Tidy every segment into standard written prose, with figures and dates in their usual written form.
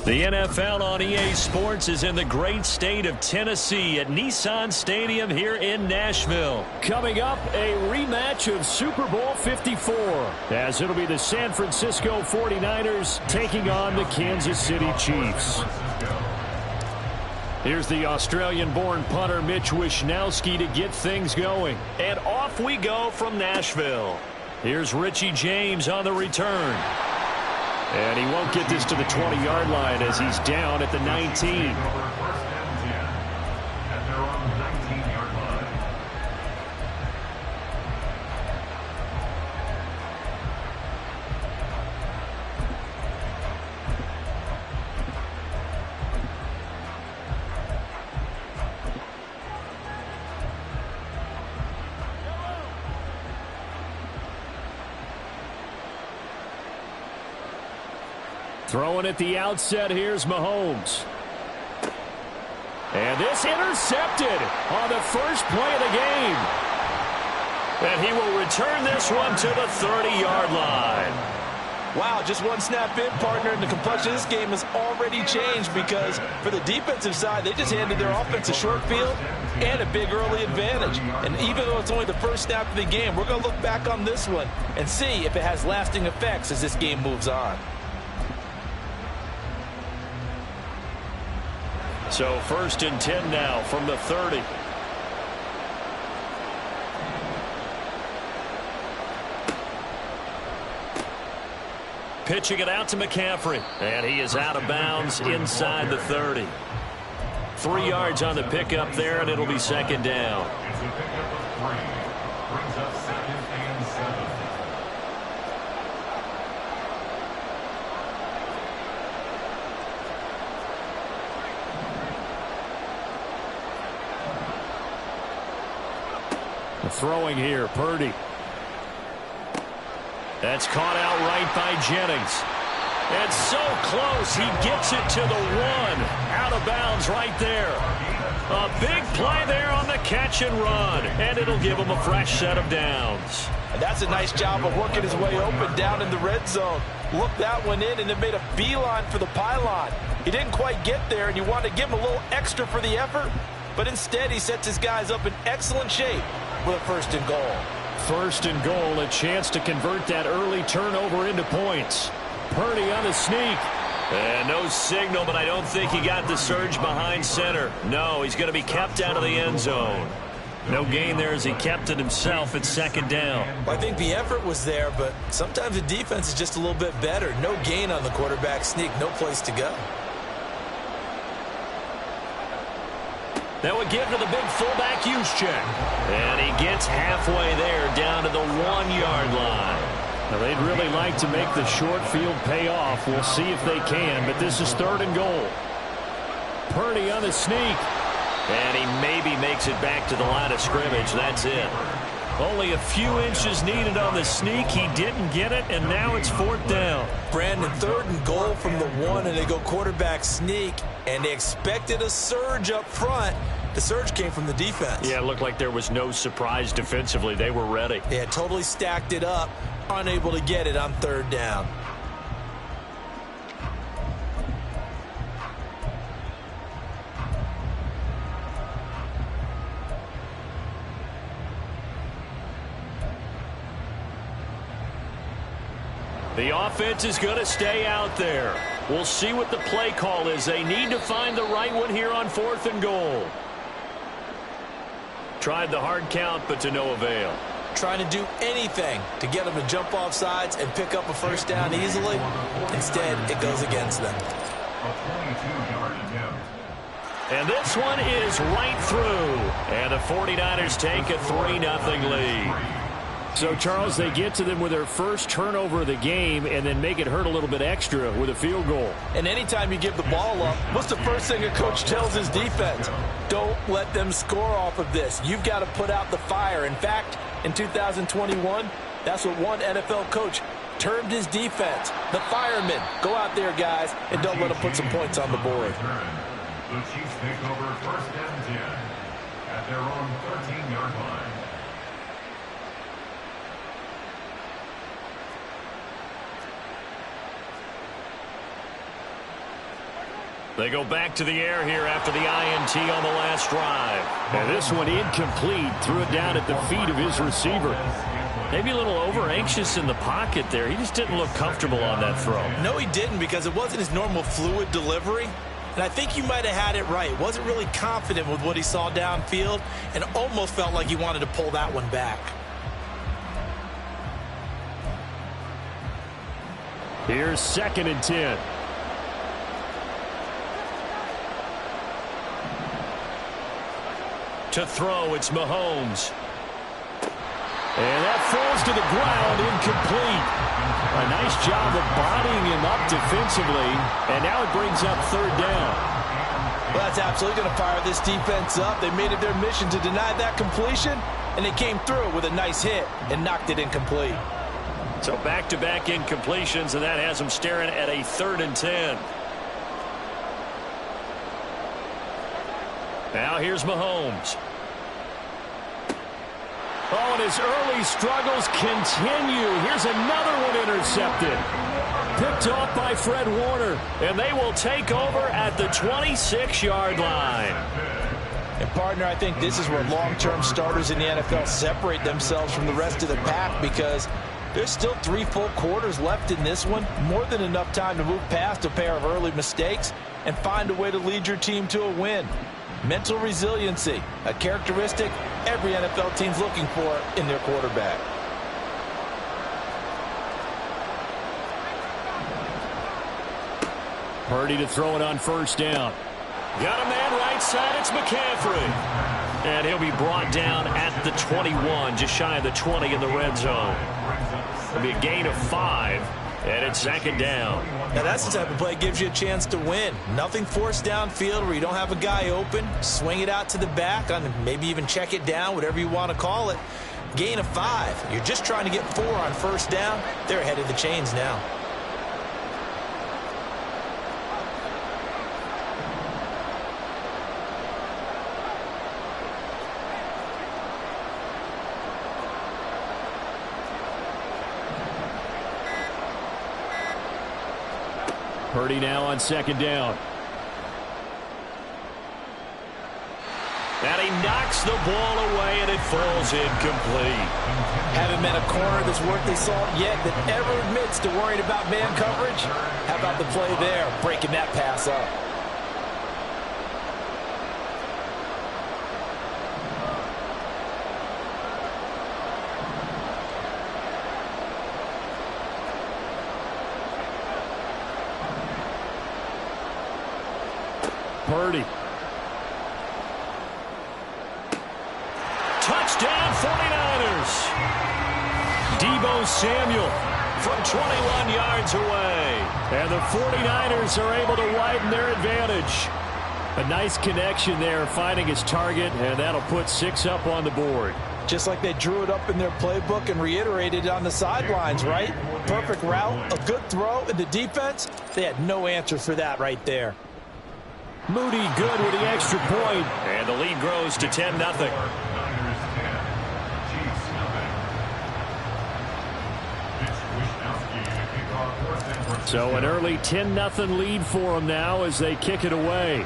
The NFL on EA Sports is in the great state of Tennessee at Nissan Stadium here in Nashville. Coming up, a rematch of Super Bowl 54, as it'll be the San Francisco 49ers taking on the Kansas City Chiefs. Here's the Australian-born punter Mitch Wishnowsky to get things going. And off we go from Nashville. Here's Richie James on the return. And he won't get this to the 20-yard line as he's down at the 19. Throwing at the outset, here's Mahomes. And this intercepted on the first play of the game. And he will return this one to the 30-yard line. Wow, just one snap in, partner, and the complexion of this game has already changed because for the defensive side, they just handed their offense a short field and a big early advantage. And even though it's only the first snap of the game, we're going to look back on this one and see if it has lasting effects as this game moves on. So 1st and 10 now from the 30. Pitching it out to McCaffrey. And he is out of bounds inside the 30. 3 yards on the pickup there, and it'll be 2nd down. Throwing here, Purdy. That's caught out right by Jennings. And so close, he gets it to the 1. Out of bounds right there. A big play there on the catch and run. And it'll give him a fresh set of downs. And that's a nice job of working his way open down in the red zone. Looked that one in and it made a beeline for the pylon. He didn't quite get there, and you want to give him a little extra for the effort. But instead, he sets his guys up in excellent shape with a 1st and goal. 1st and goal, a chance to convert that early turnover into points. Purdy on the sneak. And no signal, but I don't think he got the surge behind center. No, he's going to be kept out of the end zone. No gain there as he kept it himself at 2nd down. Well, I think the effort was there, but sometimes the defense is just a little bit better. No gain on the quarterback sneak, no place to go. That would give to the big fullback Juszczyk. And he gets halfway there down to the 1-yard line. Now, they'd really like to make the short field pay off. We'll see if they can, but this is 3rd and goal. Purdy on the sneak. And he maybe makes it back to the line of scrimmage. That's it. Only a few inches needed on the sneak. He didn't get it, and now it's 4th down. Brandon, 3rd and goal from the 1, and they go quarterback sneak, and they expected a surge up front. The surge came from the defense. Yeah, it looked like there was no surprise defensively. They were ready. They had totally stacked it up, unable to get it on 3rd down. The offense is going to stay out there. We'll see what the play call is. They need to find the right one here on 4th and goal. Tried the hard count, but to no avail. Trying to do anything to get them to jump off sides and pick up a 1st down easily. Instead, it goes against them. And this one is right through. And the 49ers take a 3-0 lead. So, Charles, they get to them with their first turnover of the game and then make it hurt a little bit extra with a field goal. And anytime you give the ball up, what's the first thing a coach tells his defense? Don't let them score off of this. You've got to put out the fire. In fact, in 2021, that's what one NFL coach termed his defense. The firemen. Go out there, guys, and don't let them put some points on the board. The Chiefs take over 1st and 10 at their own 13-yard line. They go back to the air here after the INT on the last drive. And this one incomplete. Threw it down at the feet of his receiver. Maybe a little over-anxious in the pocket there. He just didn't look comfortable on that throw. No, he didn't, because it wasn't his normal fluid delivery. And I think you might have had it right. Wasn't really confident with what he saw downfield and almost felt like he wanted to pull that one back. Here's 2nd and 10. To throw, it's Mahomes. And that falls to the ground, incomplete. A nice job of bodying him up defensively, and now it brings up 3rd down. Well, that's absolutely going to fire this defense up. They made it their mission to deny that completion, and they came through with a nice hit and knocked it incomplete. So back-to-back incompletions, and that has them staring at a 3rd and 10. Now here's Mahomes. Oh, and his early struggles continue. Here's another one intercepted. Picked off by Fred Warner, and they will take over at the 26-yard line. And, partner, I think this is where long-term starters in the NFL separate themselves from the rest of the pack, because there's still 3 full quarters left in this one. More than enough time to move past a pair of early mistakes and find a way to lead your team to a win. Mental resiliency, a characteristic every NFL team's looking for in their quarterback. Purdy to throw it on 1st down. Got a man right side, it's McCaffrey. And he'll be brought down at the 21, just shy of the 20 in the red zone. It'll be a gain of 5, and it's 2nd down. Now that's the type of play that gives you a chance to win. Nothing forced downfield where you don't have a guy open. Swing it out to the back, maybe even check it down, whatever you want to call it. Gain of 5. You're just trying to get 4 on 1st down. They're ahead of the chains now. Purdy now on 2nd down. And he knocks the ball away, and it falls incomplete. Haven't met a corner that's worth his salt yet that ever admits to worrying about man coverage. How about the play there, breaking that pass up? Purdy. Touchdown 49ers. Deebo Samuel from 21 yards away. And the 49ers are able to widen their advantage. A nice connection there, finding his target, and that'll put 6 up on the board. Just like they drew it up in their playbook and reiterated it on the sidelines, right? Perfect route, a good throw, and the defense, they had no answer for that right there. Moody good with the extra point. And the lead grows to 10-0. So an early 10-0 lead for them now as they kick it away.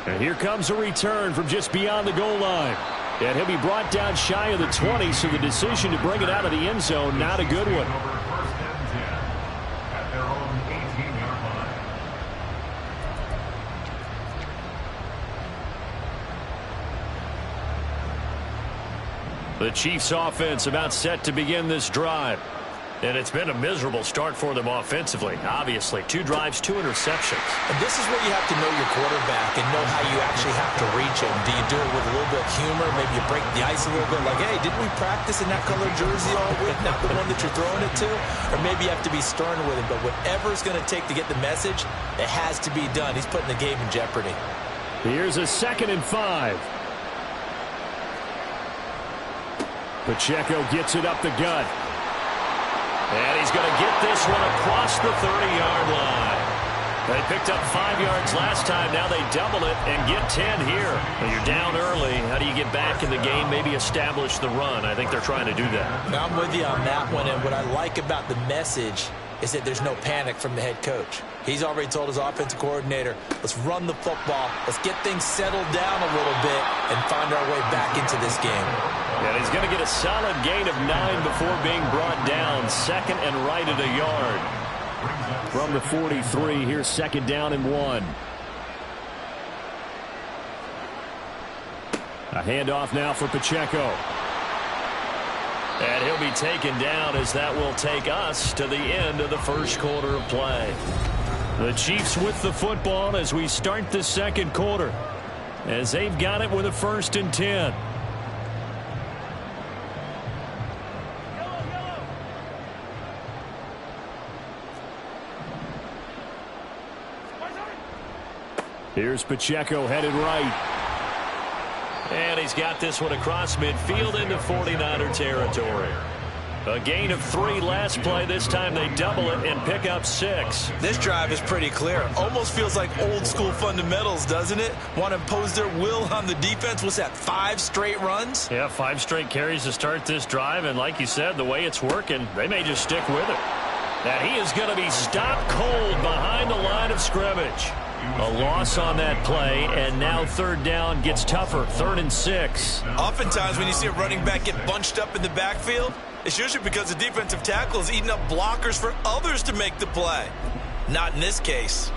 And here comes a return from just beyond the goal line. And he'll be brought down shy of the 20, so the decision to bring it out of the end zone, not a good one. The Chiefs offense about set to begin this drive. And it's been a miserable start for them offensively. Obviously, 2 drives, 2 interceptions. And this is where you have to know your quarterback and know how you actually have to reach him. Do you do it with a little bit of humor? Maybe you break the ice a little bit, like, hey, didn't we practice in that color jersey all week, not the one that you're throwing it to? Or maybe you have to be stern with him. But whatever it's going to take to get the message, it has to be done. He's putting the game in jeopardy. Here's a 2nd and 5. Pacheco gets it up the gut. And he's going to get this one across the 30-yard line. They picked up 5 yards last time. Now they double it and get 10 here. And you're down early. How do you get back in the game? Maybe establish the run. I think they're trying to do that. Now I'm with you on that one. And what I like about the message is that there's no panic from the head coach. He's already told his offensive coordinator, let's run the football, let's get things settled down a little bit and find our way back into this game. And he's going to get a solid gain of 9 before being brought down. Second and right at a yard. From the 43, here's second down and 1. A handoff now for Pacheco. And he'll be taken down as that will take us to the end of the first quarter of play. The Chiefs with the football as we start the second quarter, as they've got it with a 1st and 10. Here's Pacheco headed right. And he's got this one across midfield into 49er territory. A gain of 3 last play. This time they double it and pick up 6. This drive is pretty clear. Almost feels like old school fundamentals, doesn't it? Want to impose their will on the defense. What's that, 5 straight runs? Yeah, 5 straight carries to start this drive. And like you said, the way it's working, they may just stick with it. And he is going to be stopped cold behind the line of scrimmage. A loss on that play, and now 3rd down gets tougher. 3rd and 6. Oftentimes when you see a running back get bunched up in the backfield, it's usually because the defensive tackle is eating up blockers for others to make the play. Not in this case.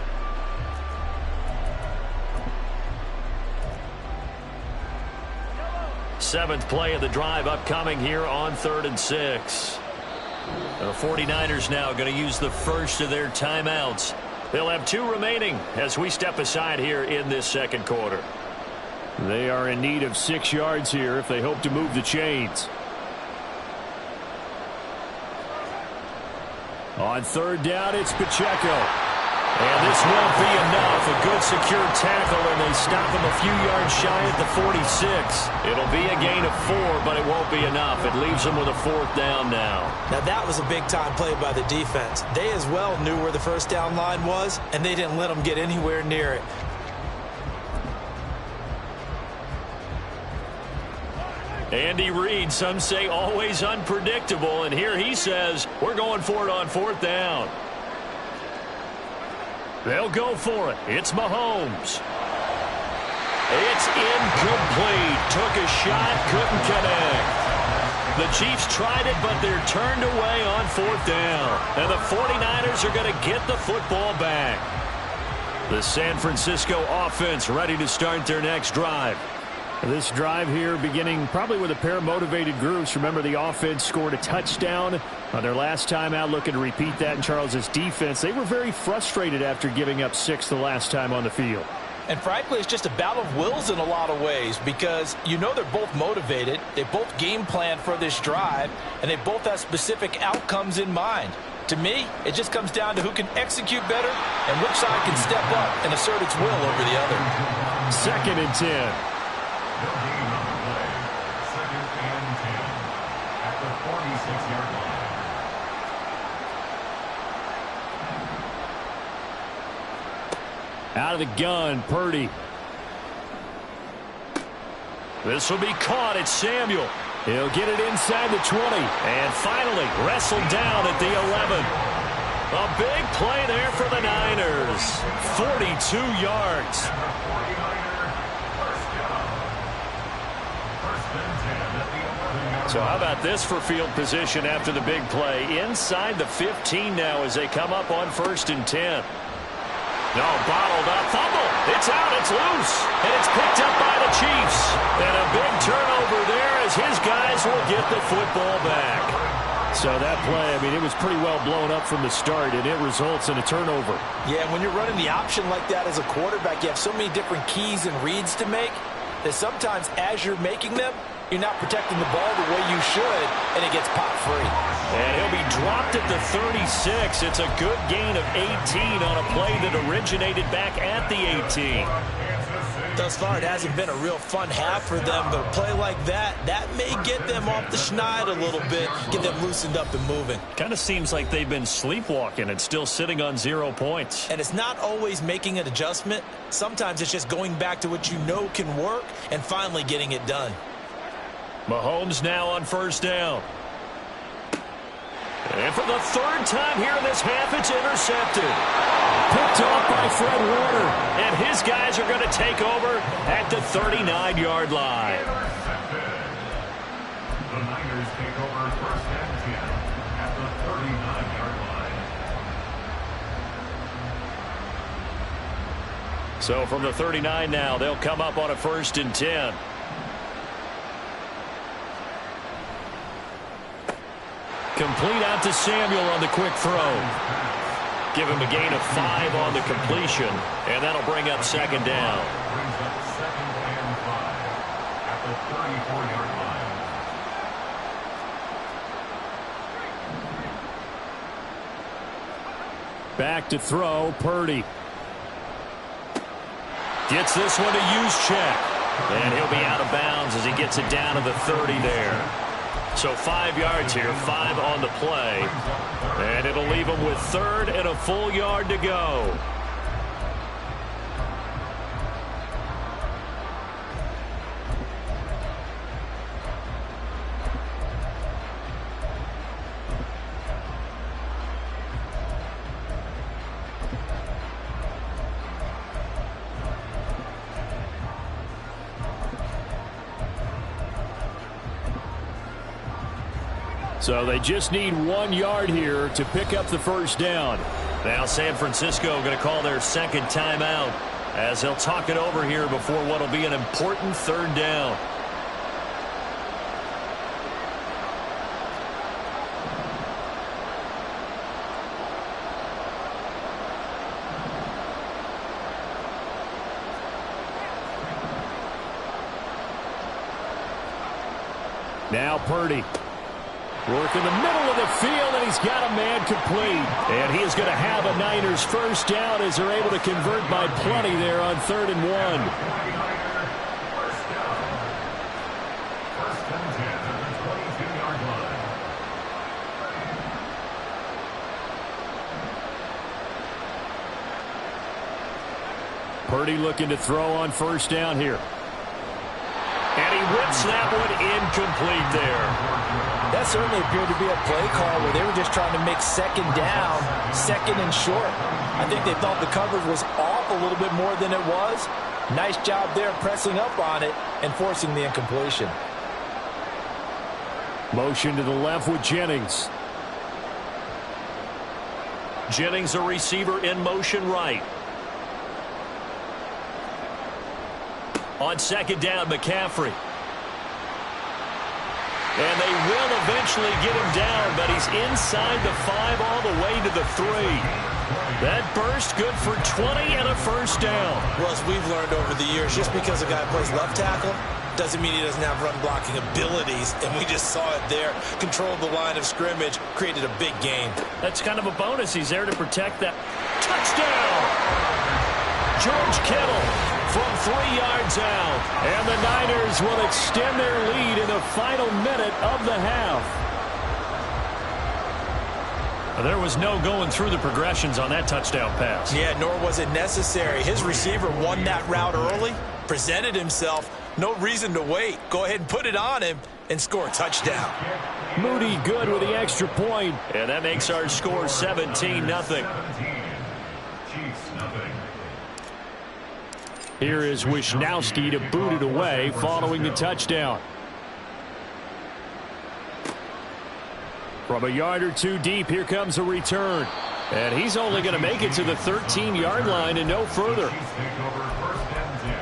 Seventh play of the drive upcoming here on 3rd and 6. The 49ers now going to use the first of their timeouts. They'll have 2 remaining as we step aside here in this second quarter. They are in need of 6 yards here if they hope to move the chains. On 3rd down, it's Pacheco. And this won't be enough. A good secure tackle, and they stop him a few yards shy at the 46. It'll be a gain of 4, but it won't be enough. It leaves them with a 4th down now. Now that was a big-time play by the defense. They as well knew where the first down line was, and they didn't let them get anywhere near it. Andy Reid, some say always unpredictable, and here he says we're going for it on 4th down. They'll go for it. It's Mahomes. It's incomplete. Took a shot, couldn't connect. The Chiefs tried it, but they're turned away on 4th down. And the 49ers are going to get the football back. The San Francisco offense ready to start their next drive. This drive here beginning probably with a pair of motivated groups. Remember, the offense scored a touchdown on their last time out, looking to repeat that in Charles's defense. They were very frustrated after giving up 6 the last time on the field. And frankly, it's just a battle of wills in a lot of ways because you know they're both motivated. They both game plan for this drive, and they both have specific outcomes in mind. To me, it just comes down to who can execute better and which side can step up and assert its will over the other. 2nd and 10. No gain on the play. 2nd and 10 at the 46-yard line. Out of the gun, Purdy. This will be caught. It's Samuel. He'll get it inside the 20. And finally wrestled down at the 11. A big play there for the Niners. 42 yards. So how about this for field position after the big play? Inside the 15 now as they come up on 1st and 10. No, bottled up. Fumble. It's out. It's loose. And it's picked up by the Chiefs. And a big turnover there as his guys will get the football back. So that play, I mean, it was pretty well blown up from the start, and it results in a turnover. Yeah, when you're running the option like that as a quarterback, you have so many different keys and reads to make that sometimes as you're making them, you're not protecting the ball the way you should, and it gets popped free. And he'll be dropped at the 36. It's a good gain of 18 on a play that originated back at the 18. Thus far, it hasn't been a real fun half for them, but a play like that may get them off the schneid a little bit, get them loosened up and moving. Kind of seems like they've been sleepwalking and still sitting on 0 points. And it's not always making an adjustment. Sometimes it's just going back to what you know can work and finally getting it done. Mahomes now on 1st down. And for the third time here in this half, it's intercepted. Picked off by Fred Warner. And his guys are going to take over at the 39-yard line. The Niners take over first and 10 at the 39-yard line. So from the 39 now, they'll come up on a 1st and 10. Complete out to Samuel on the quick throw. Give him a gain of 5 on the completion, and that'll bring up 2nd down. Brings up 2nd and 5 at the 34-yard line. Back to throw, Purdy. Gets this one to Juszczyk. And he'll be out of bounds as he gets it down to the 30 there. So 5 yards here, 5 on the play. And it'll leave him with 3rd and a full yard to go. So they just need 1 yard here to pick up the 1st down. Now San Francisco going to call their 2nd timeout as they'll talk it over here before what will be an important 3rd down. Now Purdy. Work in the middle of the field, and he's got a man complete. And he is going to have a Niners 1st down as they're able to convert by plenty there on 3rd and 1. First down. 1st and 10 at the 22-yard line. Purdy looking to throw on 1st down here. And he whips that one incomplete there. That certainly appeared to be a play call where they were just trying to make 2nd down, 2nd and short. I think they thought the coverage was off a little bit more than it was. Nice job there pressing up on it and forcing the incompletion. Motion to the left with Jennings. Jennings, a receiver in motion right. On 2nd down, McCaffrey. And they will eventually get him down, but he's inside the 5 all the way to the 3. That burst good for 20 and a 1st down. Well, as we've learned over the years, just because a guy plays left tackle doesn't mean he doesn't have run blocking abilities, and we just saw it there. Controlled the line of scrimmage, created a big gain. That's kind of a bonus. He's there to protect that. Touchdown! George Kittle from 3 yards out. And the Niners will extend their lead in the final minute of the half. There was no going through the progressions on that touchdown pass. Yeah, nor was it necessary. His receiver won that route early, presented himself. No reason to wait. Go ahead and put it on him and score a touchdown. Moody good with the extra point. And that makes our score 17-0. 17. Chiefs, nothing. Here is Wisnowski to boot it away following the touchdown. From a yard or 2 deep, here comes a return. And he's only going to make it to the 13-yard line and no further. Chiefs take over 1st and 10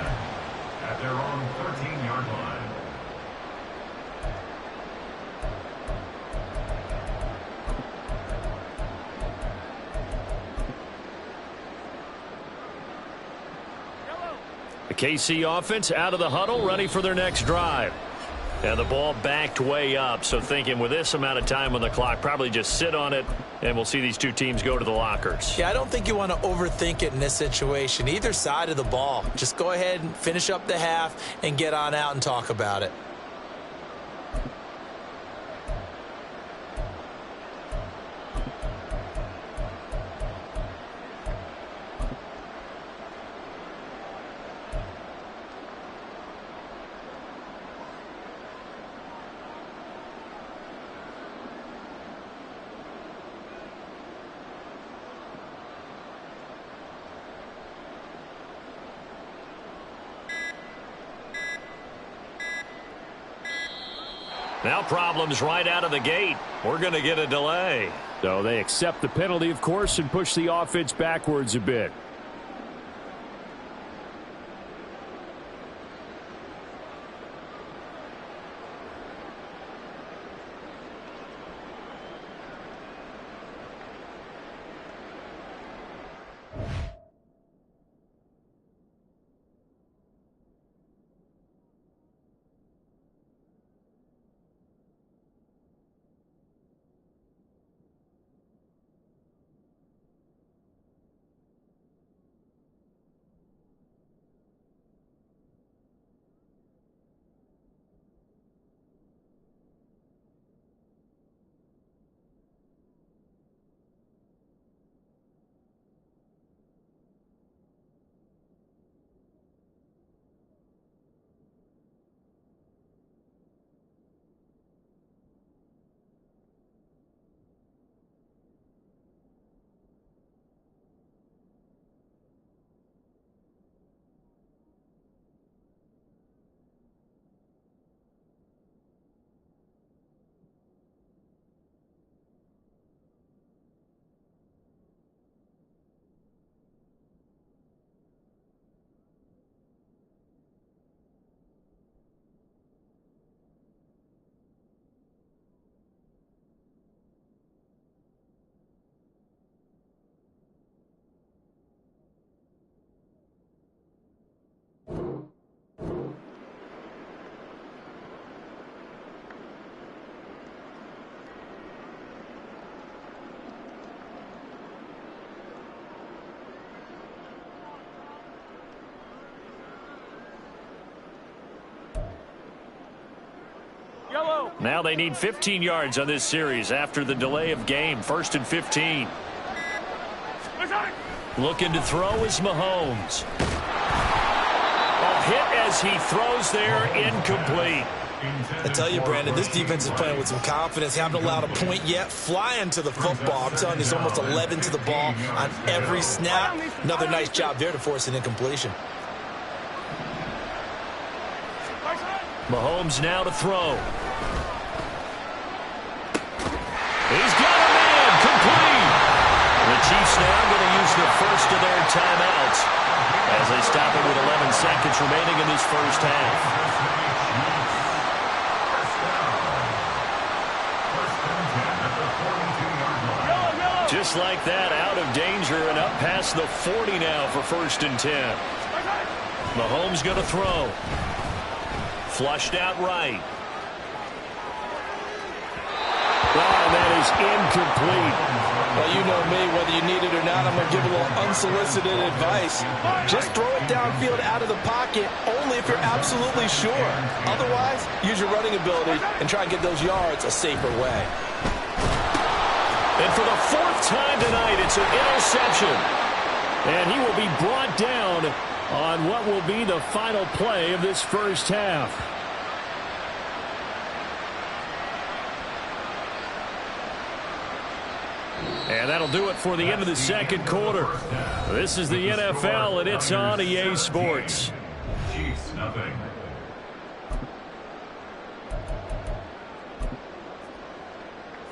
at their own 13-yard line. The KC offense out of the huddle, ready for their next drive. And the ball backed way up, so thinking with this amount of time on the clock, probably just sit on it, and we'll see these two teams go to the lockers. Yeah, I don't think you want to overthink it in this situation. Either side of the ball. Just go ahead and finish up the half and get on out and talk about it. Now problems right out of the gate. We're going to get a delay. So they accept the penalty, of course, and push the offense backwards a bit. Now they need 15 yards on this series after the delay of game. 1st and 15. Looking to throw is Mahomes. A hit as he throws there, incomplete. I tell you, Brandon, this defense is playing with some confidence. Haven't allowed a point yet. Flying to the football. I'm telling you, it's almost 11 to the ball on every snap. Another nice job there to force an incompletion. Mahomes now to throw. He's got a man, complete. The Chiefs now going to use the first of their timeouts as they stop it with 11 seconds remaining in this first half. Just like that, out of danger and up past the 40 now for 1st and 10. Mahomes going to throw. Flushed out right. Oh, that is incomplete. Well, you know me, whether you need it or not, I'm going to give a little unsolicited advice. Just throw it downfield out of the pocket, only if you're absolutely sure. Otherwise, use your running ability and try and get those yards a safer way. And for the 4th time tonight, it's an interception. And he will be brought down on what will be the final play of this first half. And that'll do it for the end of the second quarter. This is the NFL, and it's on EA Sports. Chiefs, nothing.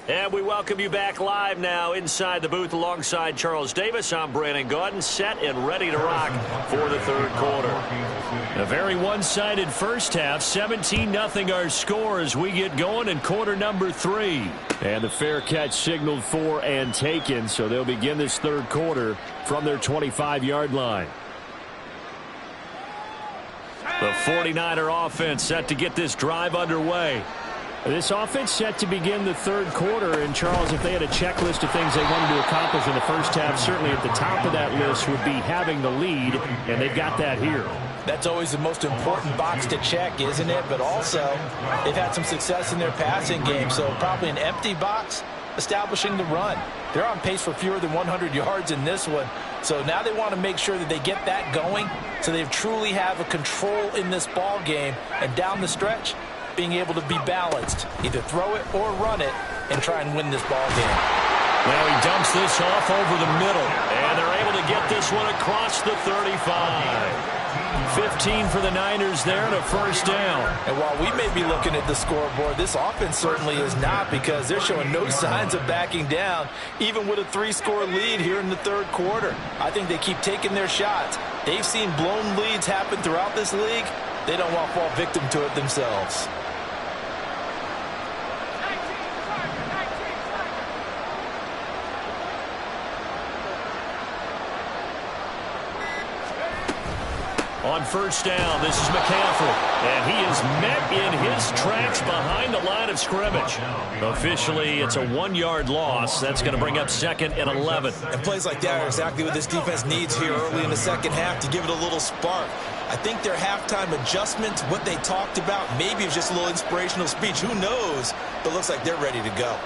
And we welcome you back live now inside the booth alongside Charles Davis. I'm Brandon Gaudin, set and ready to rock for the third quarter. A very one-sided first half, 17-0 our score as we get going in quarter number 3. And the fair catch signaled for and taken, so they'll begin this third quarter from their 25-yard line. The 49er offense set to get this drive underway. This offense set to begin the third quarter, and Charles, if they had a checklist of things they wanted to accomplish in the first half, certainly at the top of that list would be having the lead, and they've got that here. That's always the most important box to check, isn't it? But also, they've had some success in their passing game, so probably an empty box establishing the run. They're on pace for fewer than 100 yards in this one, so now they want to make sure that they get that going so they truly have a control in this ball game, and down the stretch, being able to be balanced, either throw it or run it, and try and win this ball game. Well, he dumps this off over the middle, and they're able to get this one across the 35. 15 for the Niners there and a first down. And while we may be looking at the scoreboard, this offense certainly is not, because they're showing no signs of backing down, even with a 3-score lead here in the third quarter. I think they keep taking their shots. They've seen blown leads happen throughout this league. They don't want to fall victim to it themselves. On first down, this is McCaffrey, and he is met in his tracks behind the line of scrimmage. Officially, it's a 1-yard loss. That's going to bring up 2nd and 11. And plays like that are exactly what this defense needs here early in the second half to give it a little spark. I think their halftime adjustments, what they talked about, maybe it was just a little inspirational speech. Who knows? But it looks like they're ready to go.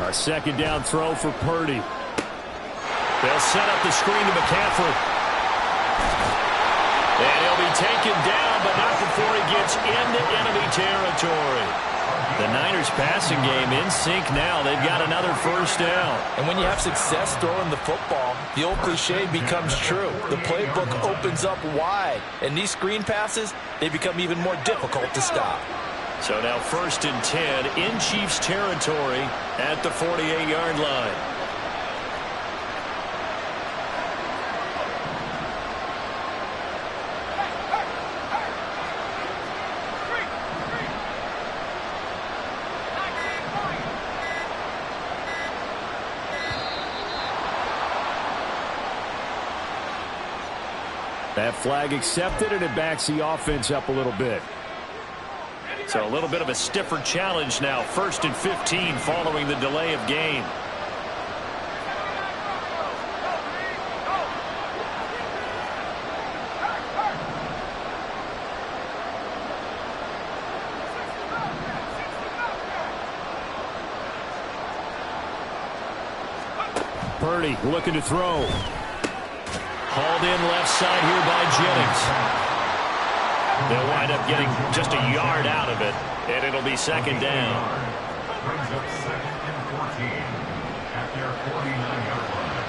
A second down throw for Purdy. They'll set up the screen to McCaffrey. And he'll be taken down, but not before he gets into enemy territory. The Niners passing game in sync now. They've got another first down. And when you have success throwing the football, the old cliche becomes true. The playbook opens up wide. And these screen passes, they become even more difficult to stop. So now 1st and 10 in Chiefs territory at the 48-yard line. That flag accepted, and it backs the offense up a little bit. So a little bit of a stiffer challenge now. 1st and 15 following the delay of game. Purdy looking to throw. Hauled in left side here by Jennings. They'll wind up getting just a yard out of it, and it'll be 2nd down. Brings up 2nd and 14 at their 49-yard line.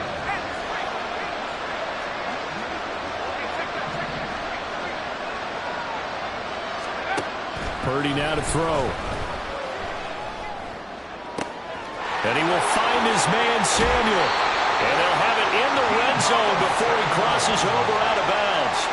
Purdy now to throw. And he will find his man Samuel. And they'll have it in the red zone before he crosses over out of bounds.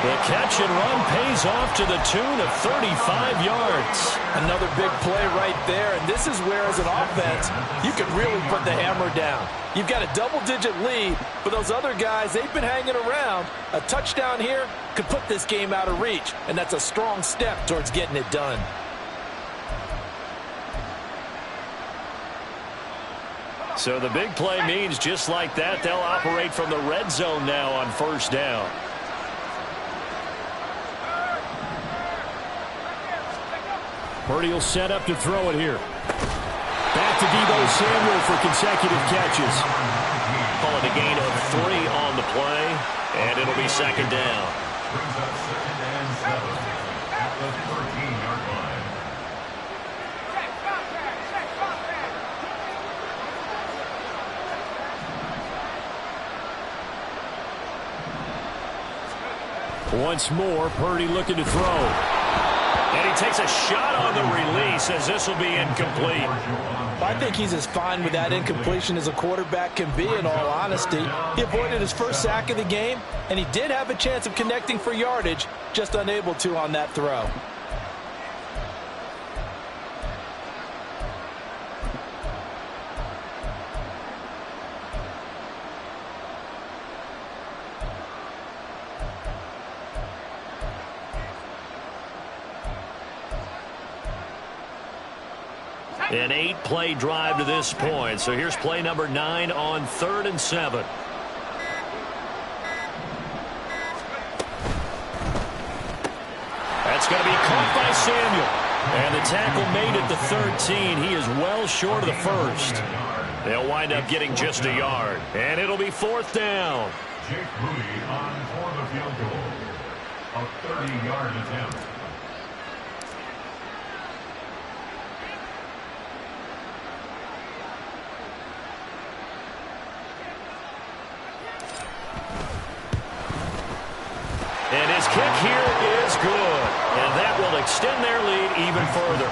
The catch and run pays off to the tune of 35 yards. Another big play right there, and this is where, as an offense, you can really put the hammer down. You've got a double-digit lead, but those other guys, they've been hanging around. A touchdown here could put this game out of reach, and that's a strong step towards getting it done. So the big play means just like that, they'll operate from the red zone now on first down. Purdy will set up to throw it here. Back to Deebo Samuel for consecutive catches. Call it a gain of 3 on the play, and it'll be 2nd down. Brings up 2nd and 7 at the 13-yard line. Once more, Purdy looking to throw. And he takes a shot on the release as this will be incomplete. I think he's as fine with that incompletion as a quarterback can be, in all honesty. He avoided his first sack of the game, and he did have a chance of connecting for yardage, just unable to on that throw. An 8-play drive to this point. So here's play number 9 on 3rd and 7. That's going to be caught by Samuel. And the tackle made at the 13. He is well short of the first. They'll wind up getting just a yard. And it'll be 4th down. Jake Moody on for the field goal. A 30-yard attempt. kick here is good. And that will extend their lead even further.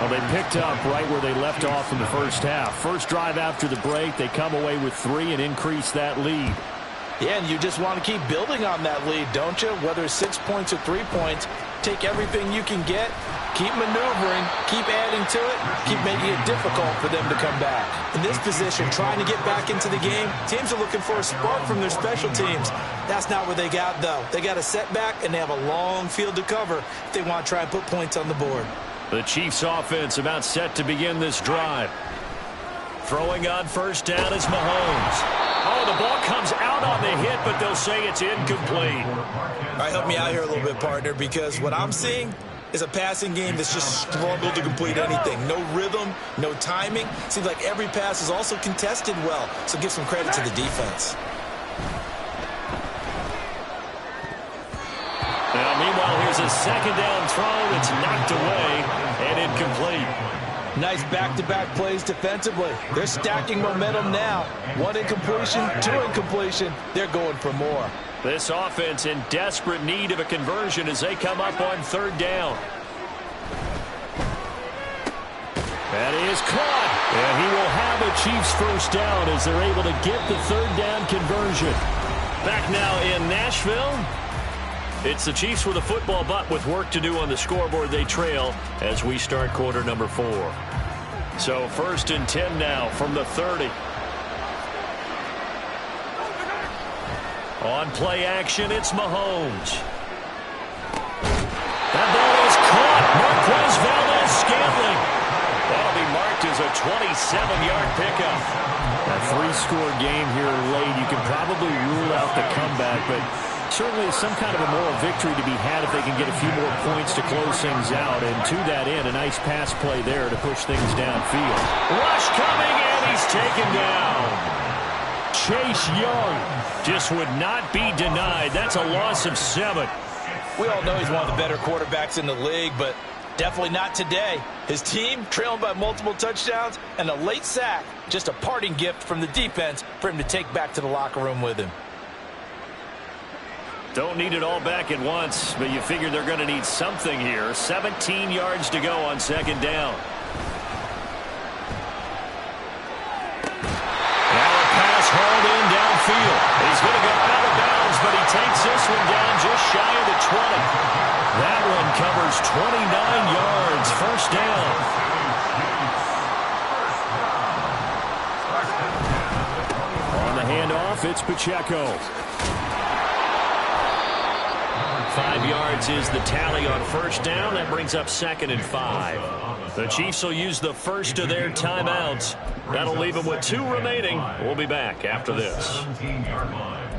Well, they picked up right where they left off in the first half. First drive after the break, they come away with 3 and increase that lead. Yeah, and you just want to keep building on that lead, don't you? Whether it's 6 points or 3 points, take everything you can get, keep maneuvering, keep adding to it, keep making it difficult for them to come back. In this position, trying to get back into the game, teams are looking for a spark from their special teams. That's not what they got, though. They got a setback, and they have a long field to cover if they want to try and put points on the board. The Chiefs offense about set to begin this drive. Throwing on first down is Mahomes. Oh, the ball comes out on the hit, but they'll say it's incomplete. All right, help me out here a little bit, partner, because what I'm seeing is a passing game that's just struggled to complete anything. No rhythm, no timing. Seems like every pass is also contested well, so give some credit to the defense. Now, meanwhile, here's a second down throw that's knocked away and incomplete. Nice back-to-back plays defensively. They're stacking momentum now. 1 incompletion, 2 incompletion. They're going for more. This offense in desperate need of a conversion as they come up on third down. That is caught. And he will have a Chiefs first down as they're able to get the third down conversion. Back now in Nashville. It's the Chiefs with a football, but with work to do on the scoreboard, they trail as we start quarter number 4. So 1st and 10 now from the 30. On play action, it's Mahomes. That ball is caught. Marquez Valdes-Scantling. That'll be marked as a 27-yard pickup. A 3-score game here late. You can probably rule out the comeback, but certainly some kind of a moral victory to be had if they can get a few more points to close things out. And to that end, a nice pass play there to push things downfield. Rush coming, and he's taken down. Chase Young just would not be denied. That's a loss of 7. We all know he's one of the better quarterbacks in the league, but definitely not today. His team trailing by multiple touchdowns and a late sack. Just a parting gift from the defense for him to take back to the locker room with him. Don't need it all back at once, but you figure they're going to need something here. 17 yards to go on second down. Now a pass hauled in downfield. He's going to go out of bounds, but he takes this one down just shy of the 20. That one covers 29 yards. First down. On the handoff, it's Pacheco. 5 yards is the tally on first down. That brings up 2nd and 5. The Chiefs will use the first of their timeouts. That'll leave them with 2 remaining. We'll be back after this. 17-yard line.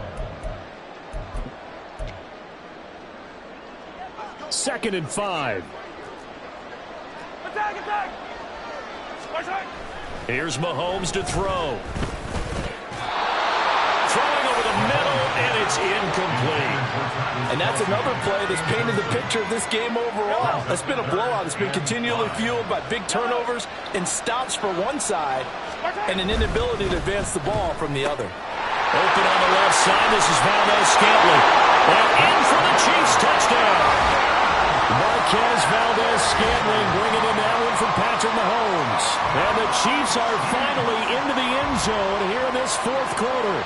2nd and 5. Here's Mahomes to throw. Throwing over the middle, and it's incomplete. And that's another play that's painted the picture of this game overall. It's been a blowout. It's been continually fueled by big turnovers and stops for one side and an inability to advance the ball from the other. Open on the left side. This is Valdes-Scantling. And in for the Chiefs touchdown. Marquez Valdes-Scantling bringing in that one from Patrick Mahomes. And the Chiefs are finally into the end zone here in this 4th quarter.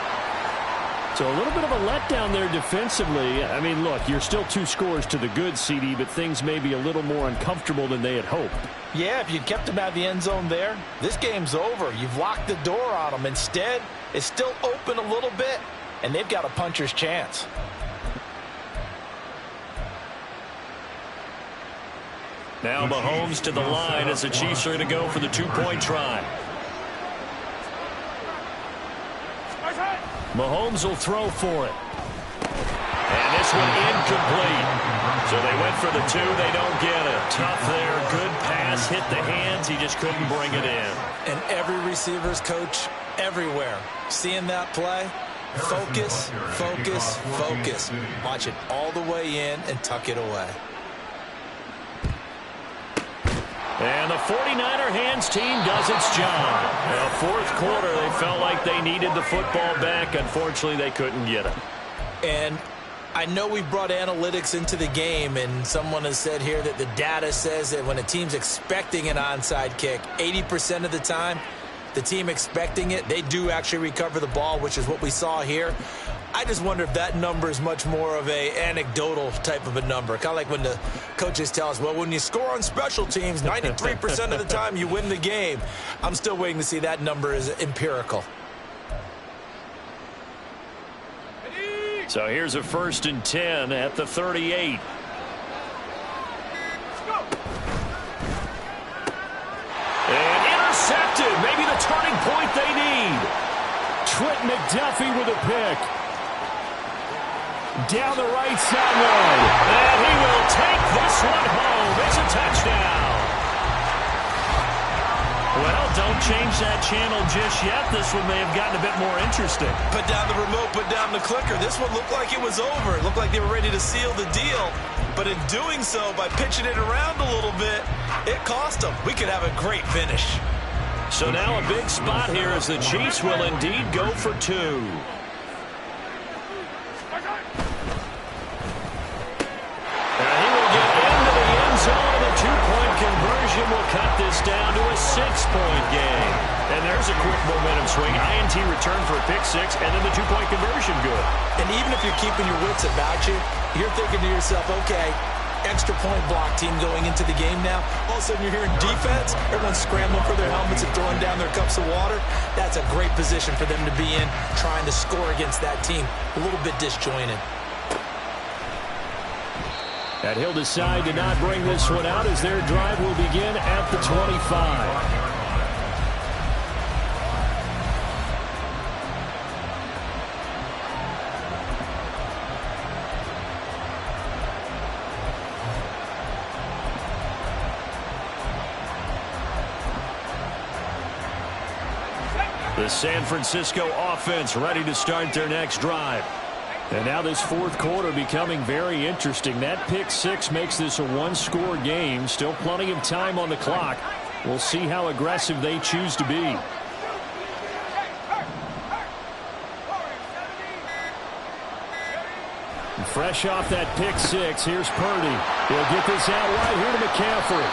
So a little bit of a letdown there defensively. I mean, look, you're still 2 scores to the good, CD, but things may be a little more uncomfortable than they had hoped. Yeah, if you'd kept them out of the end zone there, this game's over. You've locked the door on them. Instead, it's still open a little bit, and they've got a puncher's chance. Now Mahomes to the line as the Chiefs are going to go for the 2-point try. Mahomes will throw for it. And this one incomplete. So they went for the 2. They don't get it. Tough there. Good pass. Hit the hands. He just couldn't bring it in. And every receiver's coach everywhere. Seeing that play, focus, focus, focus. Watch it all the way in and tuck it away. And the 49er hands team does its job. Now, 4th quarter, they felt like they needed the football back. Unfortunately, they couldn't get it. And I know we've brought analytics into the game, and someone has said here that the data says that when a team's expecting an onside kick, 80% of the time, the team expecting it, they do actually recover the ball, which is what we saw here. I just wonder if that number is much more of a anecdotal type of a number. Kind of like when the coaches tell us, well, when you score on special teams, 93% of the time you win the game. I'm still waiting to see that number is empirical. So here's a 1st and 10 at the 38. And intercepted. Maybe the turning point they need. Trent McDuffie with a pick. Down the right sideline. And he will take this one home. It's a touchdown. Well, don't change that channel just yet. This one may have gotten a bit more interesting. Put down the remote, put down the clicker. This one looked like it was over. It looked like they were ready to seal the deal. But in doing so, by pitching it around a little bit, it cost them. We could have a great finish. So now a big spot here as the Chiefs will indeed go for 2. Two-point conversion will cut this down to a 6-point game. And there's a quick momentum swing. INT return for a pick 6, and then the 2-point conversion good. And even if you're keeping your wits about you, you're thinking to yourself, okay, extra point block team going into the game now. All of a sudden you're hearing defense. Everyone's scrambling for their helmets and throwing down their cups of water. That's a great position for them to be in, trying to score against that team. A little bit disjointed. And he'll decide to not bring this one out as their drive will begin at the 25. The San Francisco offense ready to start their next drive. And now this 4th quarter becoming very interesting. That pick 6 makes this a 1-score game. Still plenty of time on the clock. We'll see how aggressive they choose to be. And fresh off that pick 6, here's Purdy. He'll get this out right here to McCaffrey.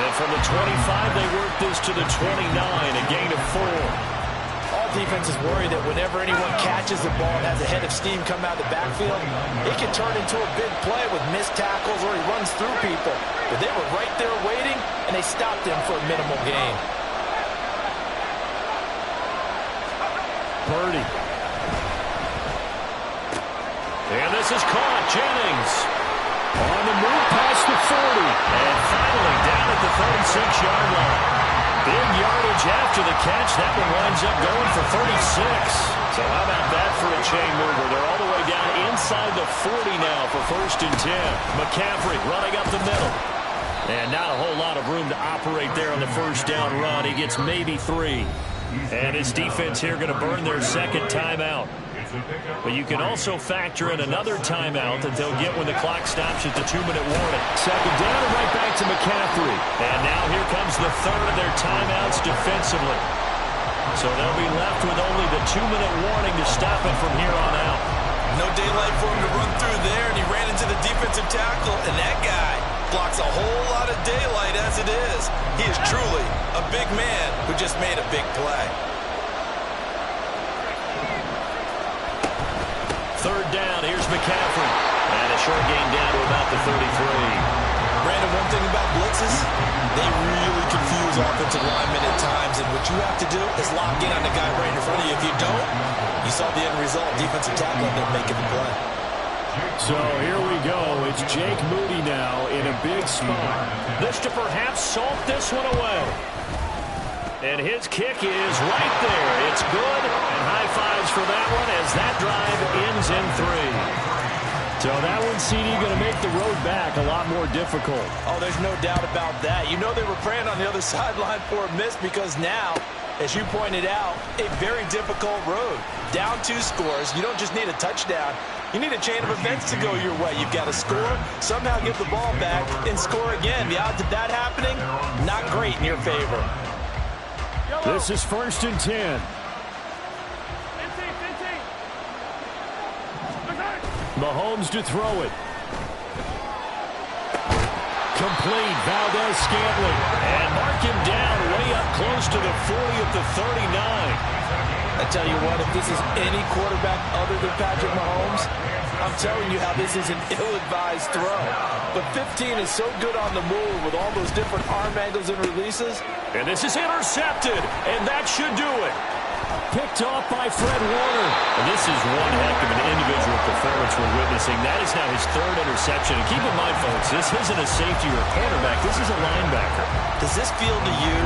And from the 25, they work this to the 29, a gain of 4. Defense is worried that whenever anyone catches the ball and has a head of steam come out of the backfield, it can turn into a big play with missed tackles or he runs through people. But they were right there waiting, and they stopped him for a minimal gain. Purdy. And this is caught. Jennings on the move past the 40. And finally down at the 36-yard line. Big yardage after the catch. That one winds up going for 36. So how about that for a chain mover? They're all the way down inside the 40 now for 1st and 10. McCaffrey running up the middle. And not a whole lot of room to operate there on the 1st down run. He gets maybe 3. And his defense here going to burn their 2nd timeout. But you can also factor in another timeout that they'll get when the clock stops at the 2-minute warning. 2nd down and right back to McCaffrey. And now here comes the 3rd of their timeouts defensively. So they'll be left with only the 2-minute warning to stop it from here on out. No daylight for him to run through there, and he ran into the defensive tackle, and that guy blocks a whole lot of daylight as it is. He is truly a big man who just made a big play. 3rd down, here's McCaffrey. And a short gain down to about the 33. Brandon, one thing about blitzes, they really confuse offensive linemen at times, and what you have to do is lock in on the guy right in front of you. If you don't, you saw the end result. Defensive tackle ended up making the play. So here we go. It's Jake Moody now in a big spot. This to perhaps salt this one away. And his kick is right there. It's good, and high fives for that one as that drive ends in 3. So that one, CD, going to make the road back a lot more difficult. Oh, there's no doubt about that. You know they were praying on the other sideline for a miss because now, as you pointed out, a very difficult road. Down 2 scores. You don't just need a touchdown. You need a chain of events to go your way. You've got to score, somehow get the ball back, and score again. The odds of that happening, not great in your favor. This is 1st and 10. Mahomes to throw it. Complete. Valdez-Scantling. And mark him down way up close to the 40 at the 39. I tell you what, if this is any quarterback other than Patrick Mahomes, I'm telling you how this is an ill-advised throw. But 15 is so good on the move with all those different arm angles and releases. And this is intercepted, and that should do it. Picked off by Fred Warner. And this is one heck of an individual performance we're witnessing. That is now his third interception. And keep in mind, folks, this isn't a safety or a cornerback. This is a linebacker. Does this feel to you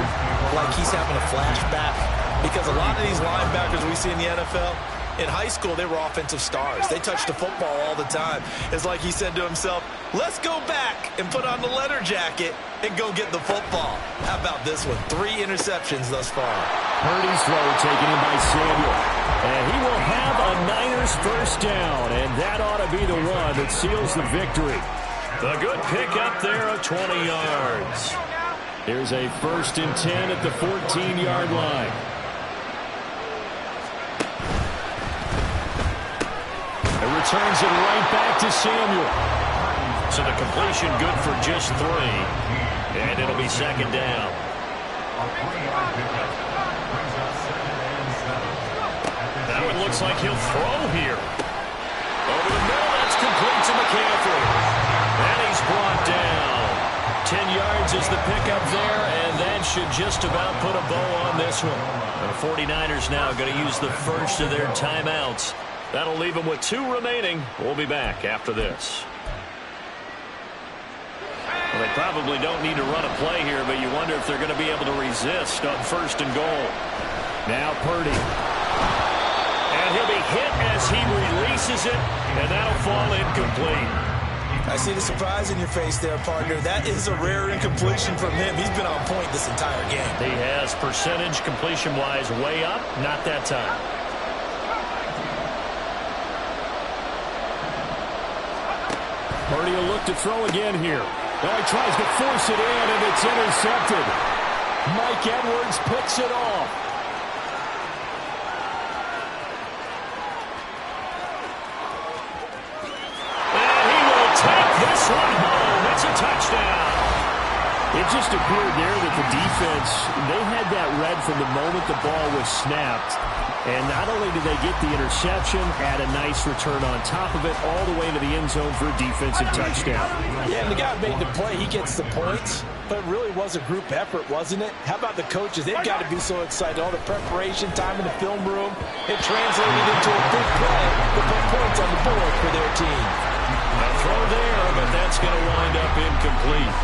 like he's having a flashback? Because a lot of these linebackers we see in the NFL, in high school, they were offensive stars. They touched the football all the time. It's like he said to himself, let's go back and put on the leather jacket and go get the football. How about this one? 3 interceptions thus far. Purdy's throw taken in by Samuel. And he will have a Niners first down. And that ought to be the one that seals the victory. A good pick up there of 20 yards. Here's a 1st and 10 at the 14-yard line. It returns it right back to Samuel. So the completion good for just 3. And it'll be 2nd down. Now it looks like he'll throw here. Over the middle, that's complete to McCaffrey. And he's brought down. 10 yards is the pickup there, and that should just about put a bow on this one. And the 49ers now going to use the first of their timeouts. That'll leave them with 2 remaining. We'll be back after this. Well, they probably don't need to run a play here, but you wonder if they're going to be able to resist on 1st and goal. Now Purdy. And he'll be hit as he releases it, and that'll fall incomplete. I see the surprise in your face there, partner. That is a rare incompletion from him. He's been on point this entire game. He has percentage completion-wise way up, not that time. Purdy will look to throw again here. Now he tries to force it in, and it's intercepted. Mike Edwards picks it off. And he will take this one home. It's a touchdown. It just appeared there that the defense, they had that read from the moment the ball was snapped. And not only did they get the interception, add a nice return on top of it, all the way to the end zone for a defensive touchdown. Yeah, and the guy made the play. He gets the points. But it really was a group effort, wasn't it? How about the coaches? They've got to be so excited. All the preparation, time in the film room. It translated into a big play to put points on the board for their team. A throw there, but that's going to wind up incomplete.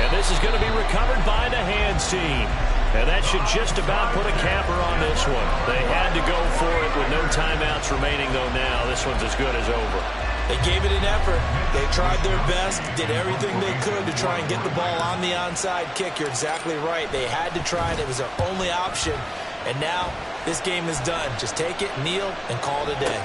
And this is going to be recovered by the hands team. And that should just about put a capper on this one. They had to go for it with no timeouts remaining, though now this one's as good as over. They gave it an effort. They tried their best, did everything they could to try and get the ball on the onside kick. You're exactly right. They had to try it. It was their only option. And now this game is done. Just take it, kneel, and call it a day.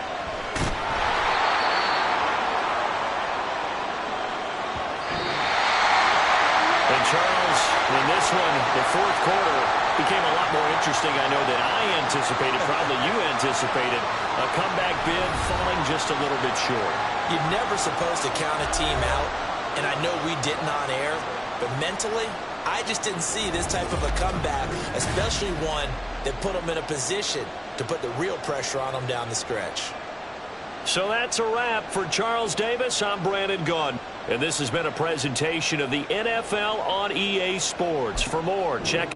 And Charles, in this one, the 4th quarter became a lot more interesting, I know, than I anticipated, probably you anticipated. A comeback bid falling just a little bit short. You're never supposed to count a team out, and I know we didn't on air, but mentally, I just didn't see this type of a comeback, especially one that put them in a position to put the real pressure on them down the stretch. So that's a wrap for Charles Davis. I'm Brandon Gunn. And this has been a presentation of the NFL on EA Sports. For more, check